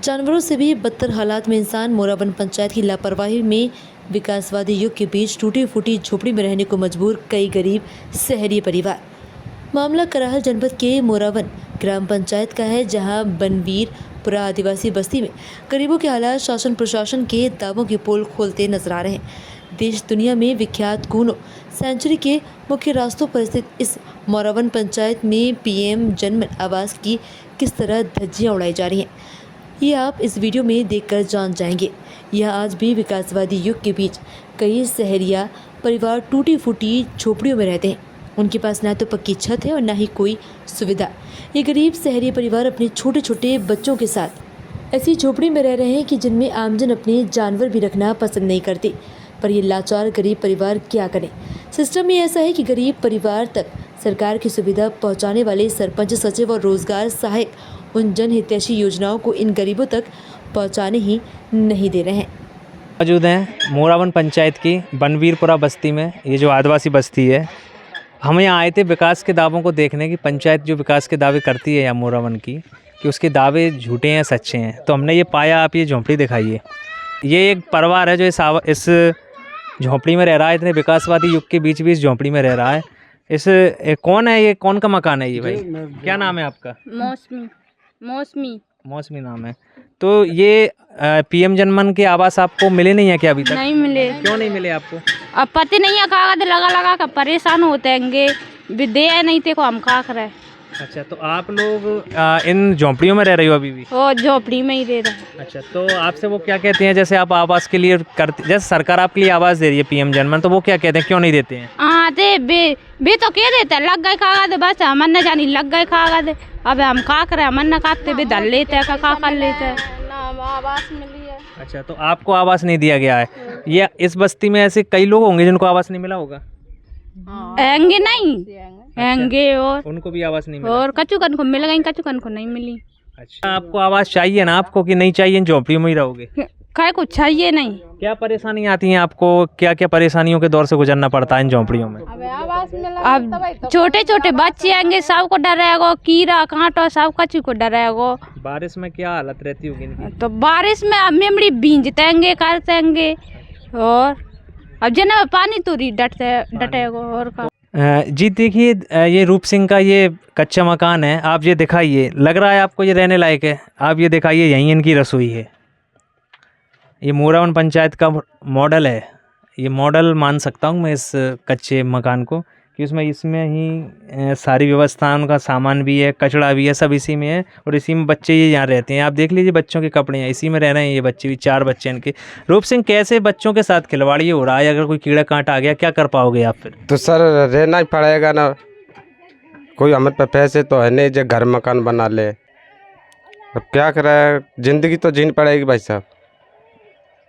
जानवरों से भी बदतर हालात में इंसान। मोरावन पंचायत की लापरवाही में विकासवादी युग के बीच टूटी फूटी झोपड़ी में रहने को मजबूर कई गरीब शहरी परिवार। मामला कराहल जनपद के मोरावन ग्राम पंचायत का है, जहां बनवीरपुरा आदिवासी बस्ती में गरीबों के हालात शासन प्रशासन के दावों की पोल खोलते नजर आ रहे हैं। देश दुनिया में विख्यात कूनो सेंचुरी के मुख्य रास्तों पर स्थित इस मोरावन पंचायत में पीएम जनमन आवास की किस तरह धज्जियां उड़ाई जा रही हैं, ये आप इस वीडियो में देखकर जान जाएंगे। यह आज भी विकासवादी युग के बीच कई शहरिया परिवार टूटी फूटी झोपड़ियों में रहते हैं। उनके पास ना तो पक्की छत है और ना ही कोई सुविधा। ये गरीब शहरी परिवार अपने छोटे छोटे बच्चों के साथ ऐसी झोपड़ी में रह रहे हैं कि जिनमें आमजन अपने जानवर भी रखना पसंद नहीं करते। पर ये लाचार गरीब परिवार क्या करें? सिस्टम ही ऐसा है कि गरीब परिवार तक सरकार की सुविधा पहुंचाने वाले सरपंच, सचिव और रोजगार सहायक उन जनहितैषी योजनाओं को इन गरीबों तक पहुंचाने ही नहीं दे रहे हैं। मौजूद हैं मोरावन पंचायत की बनवीरपुरा बस्ती में। ये जो आदिवासी बस्ती है, हम यहाँ आए थे विकास के दावों को देखने की। पंचायत जो विकास के दावे करती है यहाँ मोरावन की, कि उसके दावे झूठे हैं सच्चे हैं। तो हमने ये पाया। आप ये झोंपड़ी दिखाइए। ये एक परिवार है जो इस झोंपड़ी में रह रहा है। इतने विकासवादी युग के बीच भी इस झोंपड़ी में रह रहा है। कौन है ये? कौन का मकान है ये भाई? क्या नाम है आपका? मौसमी नाम है। तो ये पीएम जनमन के आवास आपको मिले नहीं है क्या अभी तक? नहीं मिले। क्यों नहीं मिले आपको? अब पता नहीं है, कागज लगा कर परेशान होते हैं। दे नहीं थे को हम का करे। अच्छा, तो आप लोग इन झोंपड़ियों में रह रही हो अभी भी? वो झोपड़ी में ही रह रहे। अच्छा, तो आपसे वो क्या कहते हैं? जैसे आप आवास के लिए करते, जैसे सरकार आपके लिए आवास दे रही है पीएम जनमन, तो वो क्या कहते हैं, क्यों नहीं देते हैं? हाँ बे तो कह देते हैं लग गए कागज, बस हमन न जानी लग गए कागज। अब हम का करे, हमन न काटते भी धर लेते हैं, का कर लेते हैं ना। आवास मिली है। अच्छा, तो आपको आवास नहीं दिया गया है। ये इस बस्ती में ऐसे कई लोग होंगे जिनको आवास नहीं मिला होगा। आएंगे नहीं आएंगे। और उनको भी आवास नहीं मिला। और कचुकन को मिल गई, कचुकन को नहीं मिली। अच्छा, आपको आवास चाहिए ना आपको, कि नहीं चाहिए? इन झोंपड़ियों में ही रहोगे? काय कुछ चाहिए नहीं। क्या परेशानी आती है आपको? क्या क्या परेशानियों के दौर से गुजरना पड़ता है इन झोंपड़ियों में? अब छोटे छोटे बच्चे आएंगे, सबको डरेगो, कीड़ा कांटो सब कचू को डरेगो। बारिश में क्या हालत रहती होगी इनकी? तो बारिश में अब मेमड़ी भींजतेंगे करतेंगे। और अब जना पानी तो डटेगो। और का जी देखिए, ये रूप सिंह का ये कच्चा मकान है। आप ये दिखाइए, लग रहा है आपको ये रहने लायक है? आप ये दिखाइए, यहीं इनकी रसोई है। ये मोरावन पंचायत का मॉडल है। ये मॉडल मान सकता हूँ मैं इस कच्चे मकान को, कि इसमें ही सारी व्यवस्था, उनका सामान भी है, कचड़ा भी है, सब इसी में है। और इसी में बच्चे ये यहाँ रहते हैं। आप देख लीजिए, बच्चों के कपड़े हैं, इसी में रह रहे हैं ये बच्चे भी। 4 बच्चे इनके। रूप सिंह, कैसे बच्चों के साथ खिलवाड़ी हो रहा है? अगर कोई कीड़ा कांटा आ गया, क्या कर पाओगे आप फिर? तो सर रहना ही पड़ेगा ना। कोई हमारे पे पैसे तो है नहीं जो घर मकान बना ले। अब क्या करे, जिंदगी तो जीनी पड़ेगी भाई साहब।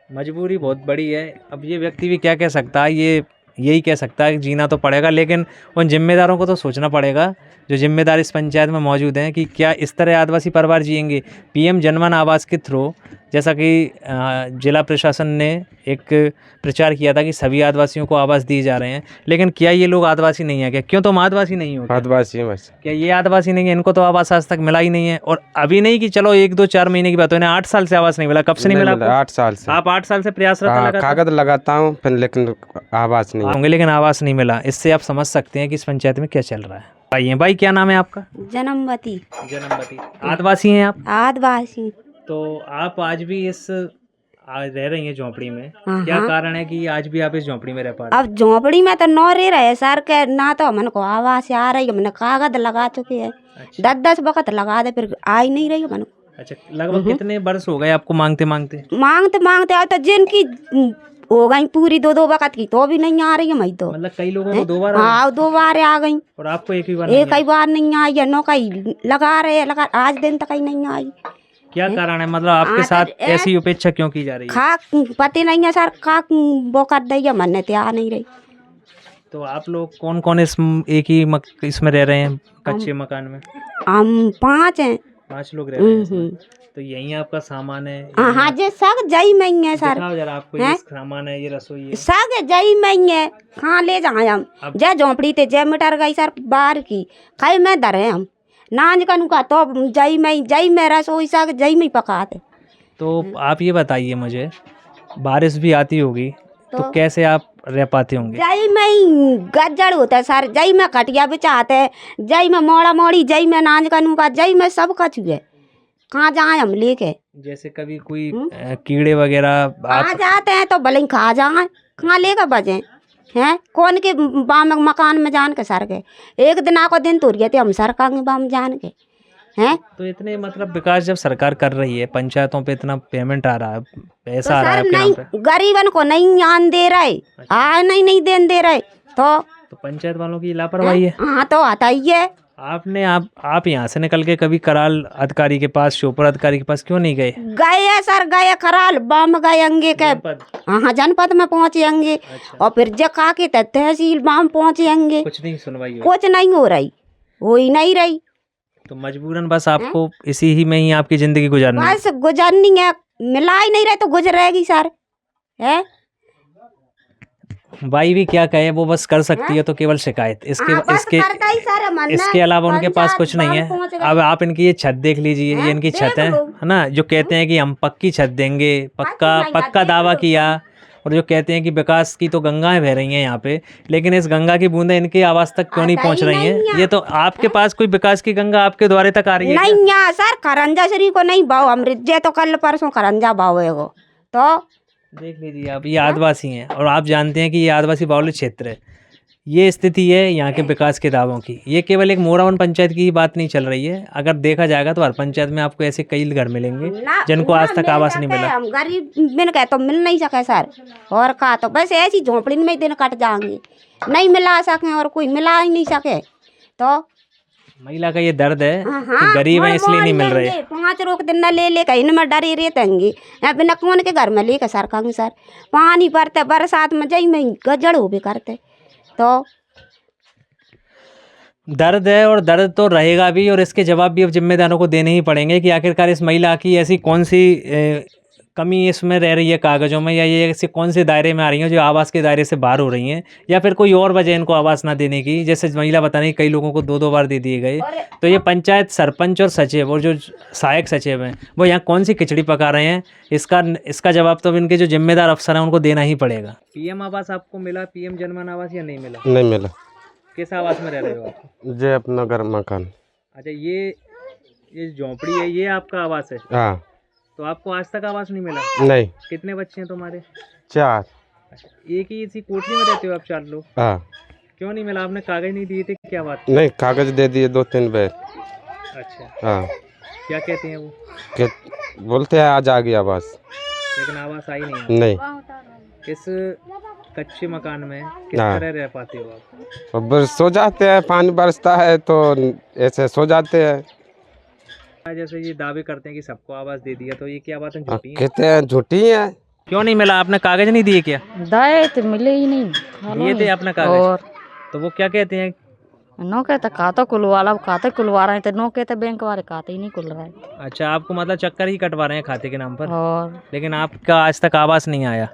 मजबूरी बहुत बड़ी है। अब ये व्यक्ति भी क्या कह सकता है? ये यही कह सकता है कि जीना तो पड़ेगा, लेकिन उन जिम्मेदारों को तो सोचना पड़ेगा जो जिम्मेदार इस पंचायत में मौजूद हैं, कि क्या इस तरह आदिवासी परिवार जिएंगे? पीएम जनमन आवास के थ्रू, जैसा कि जिला प्रशासन ने एक प्रचार किया था कि सभी आदिवासियों को आवास दिए जा रहे हैं, लेकिन क्या ये लोग आदिवासी नहीं है क्या? क्यों तुम आदिवासी नहीं हो? आदिवासी है बस। क्या ये आदिवासी नहीं है? इनको तो आवास आज तक मिला ही नहीं है। और अभी नहीं कि चलो 1, 2, 4 महीने की बात है, 8 साल से आवास नहीं मिला। कब से नहीं मिला? 8 साल से। आप 8 साल से प्रयासरत कागज लगाता हूँ फिर, लेकिन आवास नहीं होंगे, लेकिन आवास नहीं मिला। इससे आप समझ सकते हैं कि इस पंचायत में क्या चल रहा है। भाई, क्या नाम है आपका? जन्मवती। आदिवासी हैं आप? आदिवासी। तो आप आज भी रह रही हैं झोंपड़ी में। हाँ, क्या हाँ। कारण है कि आज भी आप इस झोंपड़ी में रह पा रहे हैं? अब झोपड़ी में तो न रह रहे सर के, ना तो हमन को आवास आ रही है। हमने कागज लगा चुके हैं। अच्छा। 10 वक्त लगा दे, फिर आ ही नहीं रही हमन को। अच्छा, लगभग कितने वर्ष हो गए आपको मांगते मांगते? अब तो जिनकी हो गई पूरी 2 वक्त की, तो भी नहीं आ रही है। मैं तो मतलब कई लोगों को 2 बार? हाँ, 2 बार आ गई। और आपको एक ही बार? एक ही बार नहीं आई है। नो कहीं लगा रहे लगा, आज दिन तक ही नहीं आई। क्या कारण है? मतलब आपके साथ ऐसी उपेक्षा क्यों की जा रही है? खा पति नहीं है सर, का वो कर दी है, मन ते आ नहीं रही। तो आप लोग कौन कौन एक ही इसमें रह रहे हैं कच्चे मकान में? हम 5 हैं। 5 लोग रह रहे हैं। तो यही आपका सामान है? हाँ, जे सग जई में है सर। दिखाओ जरा, आपको ये सामान है, ये रसोई है। सग जई में है। हाँ, ले जाए हम। जय झोंपड़ी थे, जय मिटर गई सर बाहर की, खाई में धरे हम नाच कनु का, तो जई में रसोई सग जई में पका दे। तो आप ये बताइए मुझे, बारिश भी आती होगी तो कैसे आप रह पाते होंगे? जई में गज्जड़ होता है सर, जई में कटिया बिछाते हैं, जई में मोड़ा मोड़ी, जई में नाच कनू का, जई में सब कछु है। कहाँ जाए हम लेके? जैसे कभी कोई कीड़े वगैरह आ जाते हैं तो भले ही खा जाए, कहाँ लेकर बजे हैं? कौन के बाम मकान में जान के सर के एक दिन को दिन तो थे हम सरकांगे बाम जान के हैं। तो इतने मतलब विकास जब सरकार कर रही है, पंचायतों पे इतना पेमेंट आ रहा है, पैसा आ रहा है सर आपके नाम पे, नहीं, गरीबन को नहीं आन दे रहे, आ नहीं देन दे रहे तो पंचायत वालों की लापरवाही है। हाँ तो आता ही है। आप यहाँ से निकल के कभी कराल अधिकारी के पास, श्योपुर अधिकारी के पास क्यों नहीं गए? गए है सर, गए कराल बाम गए अंगे के, हाँ जनपद में पहुँचे अंगे। और फिर जखा के तहसील बाम पहुँचे अंगे, कुछ नहीं सुनवाई हुई? कुछ नहीं हो रही, हो ही नहीं रही। तो मजबूरन बस आपको इसी ही में ही आपकी जिंदगी गुजारनी है? बस गुजरनी है, मिला ही नहीं रहे तो गुजरेगी सर है। भाई भी क्या कहे, वो बस कर सकती है तो केवल शिकायत, इसके अलावा उनके पास कुछ नहीं है। अब आप इनकी ये छत देख लीजिए, ये इनकी छत है ना, जो कहते हैं कि हम पक्की छत देंगे, पक्का दावा किया, और जो कहते हैं कि विकास की तो गंगाएं बह रही हैं यहाँ पे, लेकिन इस गंगा की बूंदें इनकी आवाज तक क्यों नहीं पहुँच रही हैं? ये तो आपके पास कोई विकास की गंगा आपके द्वारे तक आ रही है? नहीं यहाँ सर करंजा श्री को नहीं भाव, अमृत तो कल परसों करंजा भाव है वो। तो देख लीजिए आप, ये आदिवासी हैं और आप जानते हैं कि ये आदिवासी बाहुल्य क्षेत्र है। ये स्थिति है यहाँ के विकास के दावों की। ये केवल एक मोरावन पंचायत की ही बात नहीं चल रही है, अगर देखा जाएगा तो हर पंचायत में आपको ऐसे कई घर मिलेंगे जिनको आज तक आवास नहीं मिला। हम गरीब मिल गए तो मिल नहीं सके सर, और कहा तो बस ऐसी झोंपड़ी में ही दिन कट जाएंगे, नहीं मिला सके और कोई मिला ही नहीं सके। तो महिला का ये दर्द है कि गरीब है इसलिए नहीं मिल रहे। 5 रोक दिन न ले कहीं में डरी रहतेंगे, बिना कौन के घर में लेकर सरकांगे सर। पानी भरते बरसात में जई में गजड़ हो भी करते। तो दर्द है और दर्द तो रहेगा भी, और इसके जवाब भी अब जिम्मेदारों को देने ही पड़ेंगे कि आखिरकार इस महिला की ऐसी कौन सी कमी इसमें रह रही है कागज़ों में, या ये ऐसे कौन से दायरे में आ रही हैं जो आवास के दायरे से बाहर हो रही हैं, या फिर कोई और वजह इनको आवास ना देने की। जैसे महिला बता रही कई लोगों को 2-2 बार दे दिए गए। तो ये पंचायत सरपंच और सचिव और जो सहायक सचिव हैं वो यहाँ कौन सी खिचड़ी पका रहे हैं, इसका जवाब तो इनके जो जिम्मेदार अफसर हैं उनको देना ही पड़ेगा। PM आवास आपको मिला, PM जनमन आवास, या नहीं मिला? नहीं मिला। किस आवास में रह रहे हो आप? जे अपना घर मकान। अच्छा, ये झोंपड़ी है, ये आपका आवास है? हाँ। तो आपको आज तक आवास नहीं मिला? नहीं। कितने बच्चे हैं तुम्हारे? 4। अच्छा, एक ही इसी कोठरी में रहते हो आप 4 लोग? हाँ। क्यों नहीं मिला? आपने कागज नहीं दिए थे, क्या बात? नहीं, कागज दे दिए 2-3 बार। अच्छा। हाँ। क्या कहते हैं वो? बोलते हैं आज आ गया आवास, लेकिन आवास आई नहीं। नहीं। इस कच्चे मकान में किस तरह रह पाते हो आप? अब सो जाते हैं, पानी बरसता है तो ऐसे सो जाते हैं। जैसे ये दावे करते हैं कि सबको आवास दे दिया, तो ये क्या बात है, झूठी है? कहते हैं झूठी है। क्यों नहीं मिला? आपने कागज नहीं दिए क्या? दाए तो मिले ही नहीं, दिए थे आपने कागज? तो वो क्या कहते हैं? नो कहते खाता खुलवा ला, खाते खुलवा रहे थे, नो कहते बैंक वाले खाते ही नहीं खुल रहा है। अच्छा, आपको मतलब चक्कर ही कटवा रहे हैं खाते के नाम पर, और लेकिन आपका आज तक आवास नहीं आया।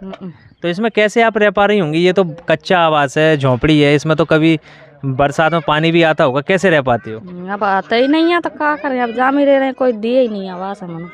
तो इसमें कैसे आप रह पा रही होंगी? ये तो कच्चा आवास है, झोंपड़ी है, इसमें तो कभी बरसात में पानी भी आता होगा, कैसे रह पाती हो? अब आता ही नहीं है तो क्या करें, अब जा ही रह रहे हैं, कोई दिए ही नहीं आवास हमने।